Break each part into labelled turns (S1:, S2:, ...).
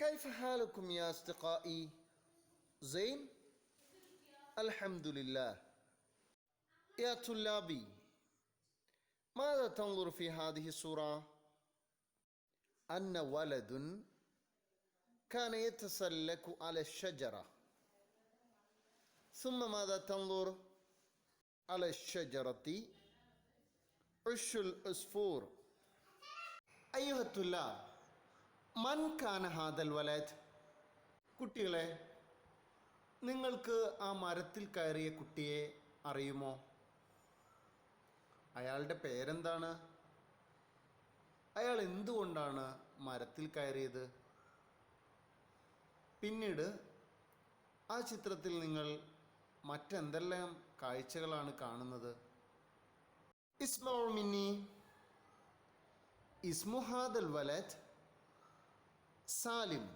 S1: كيف حالكم يا أصدقائي؟ زين؟ الحمد لله. يا طلابي، ماذا تنظر في هذه الصورة؟ أن ولد كان يتسلق على الشجرة، ثم ماذا تنظر؟ على الشجرة عش العصفور. أيها الطلاب، من كان هذا الولد؟ കുട്ടികളെ, നിങ്ങൾക്ക് ആ മരത്തിൽ കയറിയ കുട്ടിയെ അറിയുമോ? അയാളുടെ പേരെന്താണ്? അയാൾ എന്തുകൊണ്ടാണ് മരത്തിൽ കയറിയത്? പിന്നീട് ആ ചിത്രത്തിൽ നിങ്ങൾ മറ്റെന്തെല്ലാം കാഴ്ചകളാണ് കാണുന്നത്? ഇസ്മഉ മിന്നി, ഇസ്മു ഹാദൽ വലദ് സാലിം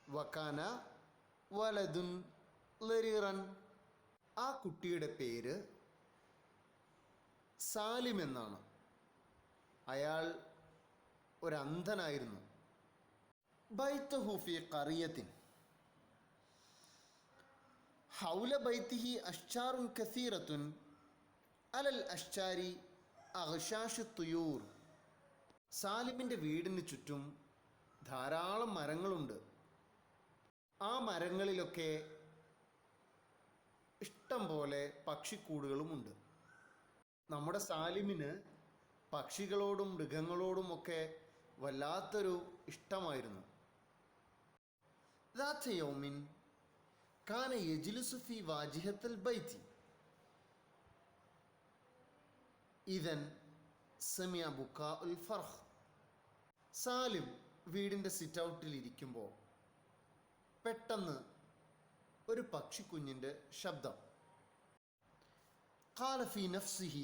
S1: വകാന വലദുൻ ലരീറൻ. ആ കുട്ടിയുടെ പേര് സാലിം എന്നാണ്. അയാൾ ഒരു അന്ധനായിരുന്നു. ബൈത്തുഹു ഫീ ഖറിയത്തിൻ ഹൗല ബൈത്തിഹി അശ്ചാറുൻ കസീറത്തുൻ അലൽ അശ്ചാരി അഗ്ശാശു തുയൂർ. സാലിമിൻ്റെ വീടിന് ചുറ്റും ധാരാളം മരങ്ങളുണ്ട്. ആ മരങ്ങളിലൊക്കെ ഇഷ്ടം പോലെ പക്ഷിക്കൂടുകളുമുണ്ട്. നമ്മുടെ സാലിമിന് പക്ഷികളോടും മൃഗങ്ങളോടും ഒക്കെ വല്ലാത്തൊരു ഇഷ്ടമായിരുന്നു. ذات يوم كان يجلس في واجهة البيت إذن سمع بكاء الفرخ. സാലിം വീടിൻ്റെ സിറ്റ് ഔട്ടിൽ ഇരിക്കുമ്പോൾ പെട്ടെന്ന് ഒരു പക്ഷിക്കുഞ്ഞിൻ്റെ ശബ്ദം. قال في نفسه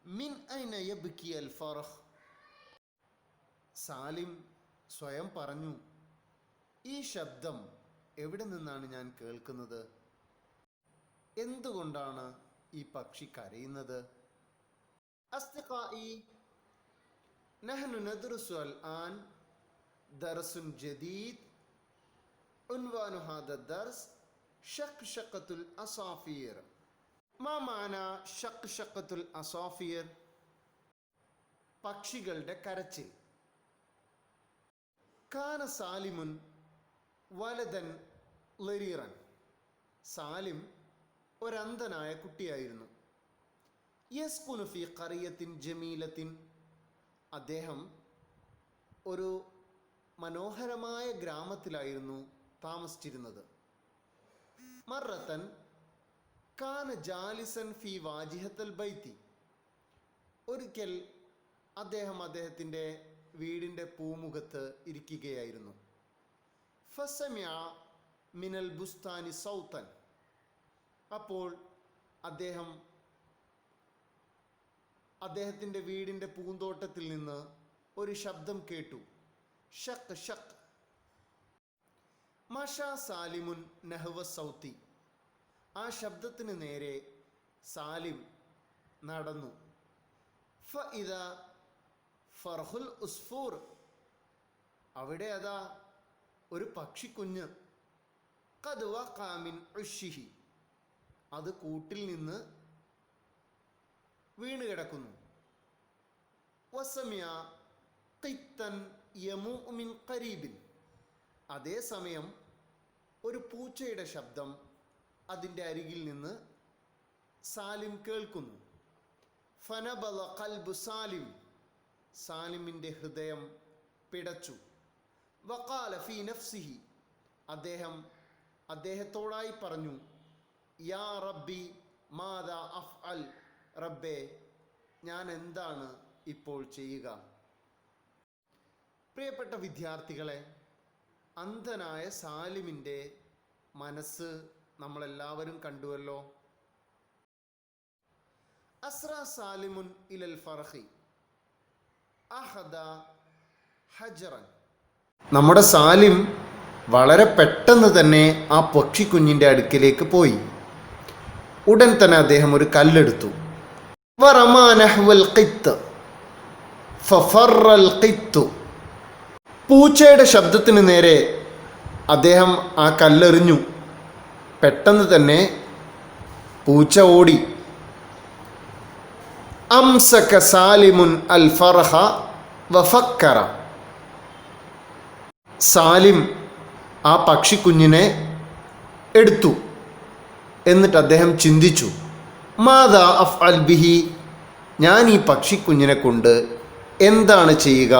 S1: من أين يبكي الفرخ. സാലിം സ്വയം പറഞ്ഞു, ഈ ശബ്ദം എവിടെ നിന്നാണ് ഞാൻ കേൾക്കുന്നത്? എന്തുകൊണ്ടാണ് ഈ പക്ഷി കരയുന്നത്? أصدقائي، نحن ندرس الآن درس جديد. عنوان هذا الدرس شقشقة العصافير. ما معنى شقشقة العصافير؟ പക്ഷികളുടെ കരച്ചിൽ. കാന സാലിമുൻ വലദൻ ലരീറൻ. സാലിം ഒരന്ധനായ കുട്ടിയായിരുന്നു. യസ്കുനു ഫീ ഖറിയത്തിൻ ജമീലത്തിൻ. അദ്ദേഹം ഒരു മനോഹരമായ ഗ്രാമത്തിലായിരുന്നു താമസിച്ചിരുന്നത്. മറത്തൻ കാന ജാലിസൻ ഫി വാജിഹത്തൽ ബൈത്തി. ഒരിക്കൽ അദ്ദേഹം അദ്ദേഹത്തിൻ്റെ വീടിൻ്റെ പൂമുഖത്ത് ഇരിക്കുകയായിരുന്നു. ഫസമിഅ മിനൽ ബുസ്താനി സൗതൻ. അപ്പോൾ അദ്ദേഹത്തിൻ്റെ വീടിൻ്റെ പൂന്തോട്ടത്തിൽ നിന്ന് ഒരു ശബ്ദം കേട്ടു. ഷക് ഷക്. മഷാ സാലിമുൻ നഹ്വ സൗത്തി. ആ ശബ്ദത്തിന് നേരെ സാലിം നടന്നു. ഫഇദ ഫർഹുൽ ഉസ്ഫൂർ. അവിടെ അതാ ഒരു പക്ഷിക്കുഞ്ഞ്. ഖദ് വഖഅ മിൻ ഉശ്ശിഹി. അത് കൂട്ടിൽ നിന്ന് വീണ് കിടക്കുന്നു. വസമിഅ ഖിത്തൻ യമൂഉ മിൻ ഖരീബിൻ. അതേസമയം ഒരു പൂച്ചയുടെ ശബ്ദം അതിൻ്റെ അരികിൽ നിന്ന് സാലിം കേൾക്കുന്നു. ഫനബല ഖൽബു സാലിം. സാലിമിൻ്റെ ഹൃദയം പിടച്ചു. വഖാല ഫീ നഫ്സിഹി. അദ്ദേഹത്തോടായി പറഞ്ഞു, യാ റബ്ബി മാദാ അഫ്അൽ. റബ്ബേ, ഞാൻ എന്താണ് ഇപ്പോൾ ചെയ്യുക? പ്രിയപ്പെട്ട വിദ്യാർത്ഥികളെ, അന്ധനായ സാലിമിൻ്റെ മനസ്സ് നമ്മളെല്ലാവരും കണ്ടുവല്ലോ. അസ്ര സാലിമുൻ ഇലൽ ഫർഖി അഹദ ഹജറൻ. നമ്മുടെ സാലിം വളരെ പെട്ടെന്ന് തന്നെ ആ പക്ഷിക്കുഞ്ഞിൻ്റെ അടുക്കിലേക്ക് പോയി. ഉടൻ തന്നെ അദ്ദേഹം ഒരു കല്ലെടുത്തു. വറമാ നഹ്വൽ ഖിത്ത് ഫഫറൽ ഖിത്തു. പൂച്ചയുടെ ശബ്ദത്തിന് നേരെ അദ്ദേഹം ആ കല്ലെറിഞ്ഞു. പെട്ടെന്ന് തന്നെ പൂച്ച ഓടി. അംസക സാലിമുൻ അൽ ഫറഹ വഫക്കറ. സാലിം ആ പക്ഷിക്കുഞ്ഞിനെ എടുത്തു. എന്നിട്ട് അദ്ദേഹം ചിന്തിച്ചു, മാതാ അഫ്അൽ ബിഹി, ഞാൻ ഈ പക്ഷിക്കുഞ്ഞിനെ കൊണ്ട് എന്താണ് ചെയ്യുക?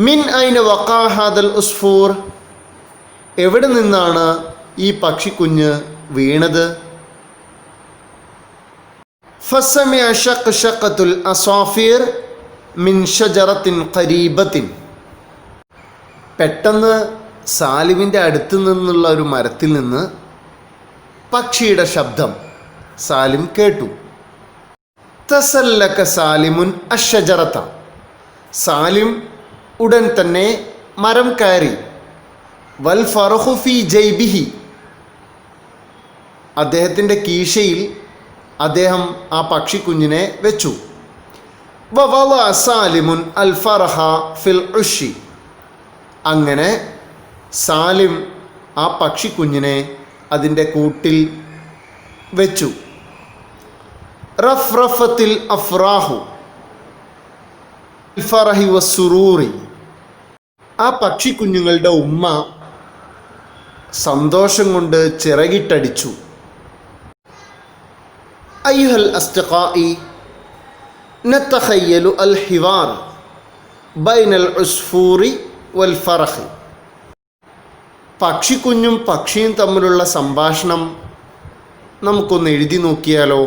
S1: മിൻ ഐന വഖാ ഹാദൽ ഉസ്ഫൂർ, എവിടെ നിന്നാണ് ഈ പക്ഷിക്കുഞ്ഞ് വീണത്? ഫസമിഅ ശഖ്ശഖത്തുൽ അസ്വാഫീർ മിൻ ഷജറത്തിൻ ഖരീബത്തിൻ. പെട്ടെന്ന് സാലിമിൻ്റെ അടുത്ത് നിന്നുള്ള ഒരു മരത്തിൽ നിന്ന് പക്ഷിയുടെ ശബ്ദം സാലിം കേട്ടു. തസല്ലക സാലിമുൻ അഷ്ഷജറത. സാലിം ഉടൻ തന്നെ മരം കയറി. വൽ ഫറഹു ഫി ജൈബിഹി, അദ്ദേഹത്തിൻ്റെ കീശയിൽ അദ്ദേഹം ആ പക്ഷിക്കുഞ്ഞിനെ വെച്ചു. വവളഅ സാലിമുൻ അൽ ഫറഹ ഫിൽ ഉഷി. അങ്ങനെ സാലിം ആ പക്ഷിക്കുഞ്ഞിനെ അതിൻ്റെ കൂട്ടിൽ വെച്ചു. റഫ്റഫത്തിൽ അഫ്രാഹു ഫറഹി വസ്സുറൂറി. ആ പക്ഷിക്കുഞ്ഞുങ്ങളുടെ ഉമ്മ സന്തോഷം കൊണ്ട് ചിറകിട്ടടിച്ചു. അയ്യുഹൽ അസ്തിഖാഇ നതഖയ്യലു അൽ ഹിവാർ ബൈനൽ ഉസ്ഫൂറി വൽ ഫറഹി. പക്ഷിക്കുഞ്ഞും പക്ഷിയും തമ്മിലുള്ള സംഭാഷണം നമുക്കൊന്ന് എഴുതി നോക്കിയാലോ?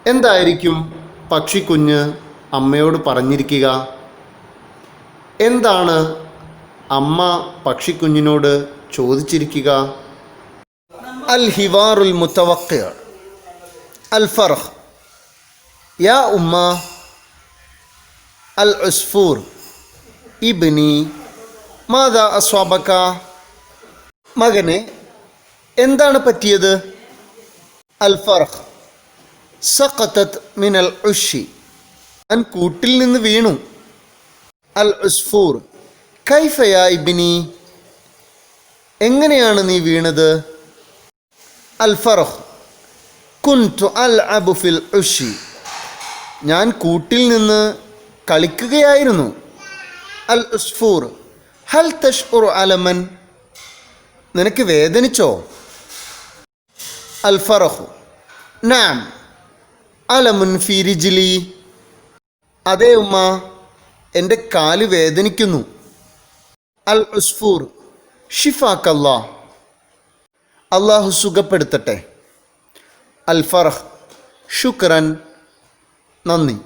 S1: എന്തായിരിക്കും പക്ഷിക്കുഞ്ഞ് അമ്മയോട് പറഞ്ഞിരിക്കുക? എന്താണ് അമ്മ പക്ഷിക്കുഞ്ഞിനോട് ചോദിച്ചിരിക്കുക? അൽ ഹിവാറുൽ മുതവഖ്ഖി അൽ ഫർഹ് യാ ഉമ്മ അൽ ഉസ്ഫൂർ ഇബ്നി മാദാ അസ്വാബക. മകനെ, എന്താണ് പറ്റിയത്? അൽ ഫർഹ് സഖതത് മിനൽ ഉഷി, ഞാൻ കൂട്ടിൽ നിന്ന് വീണു. അൽ ഉസ്ഫൂർ കൈഫ യാ ഇബ്നി, എങ്ങനെയാണ് നീ വീണത്? അൽ ഫർഹ് കുൻതു അൽഅബു ഫിൽ ഉഷി, ഞാൻ കൂട്ടിൽ നിന്ന് കളിക്കുകയായിരുന്നു. അൽ ഉസ്ഫൂർ ഹൽ തഷ്ഉറു അലമൻ, നിനക്ക് വേദനിച്ചോ? അൽ ഫറഹു നഅം അലമുൻ ഫി റിജ്ലി, അതേ ഉമ്മ, എൻ്റെ കാല് വേദനിക്കുന്നു. അൽ ഉസ്ഫൂർ ഷിഫാക്കല്ലാ, അള്ളാഹു സുഖപ്പെടുത്തട്ടെ. അൽ ഫറഹ് ശുക്രൻ, നന്ദി.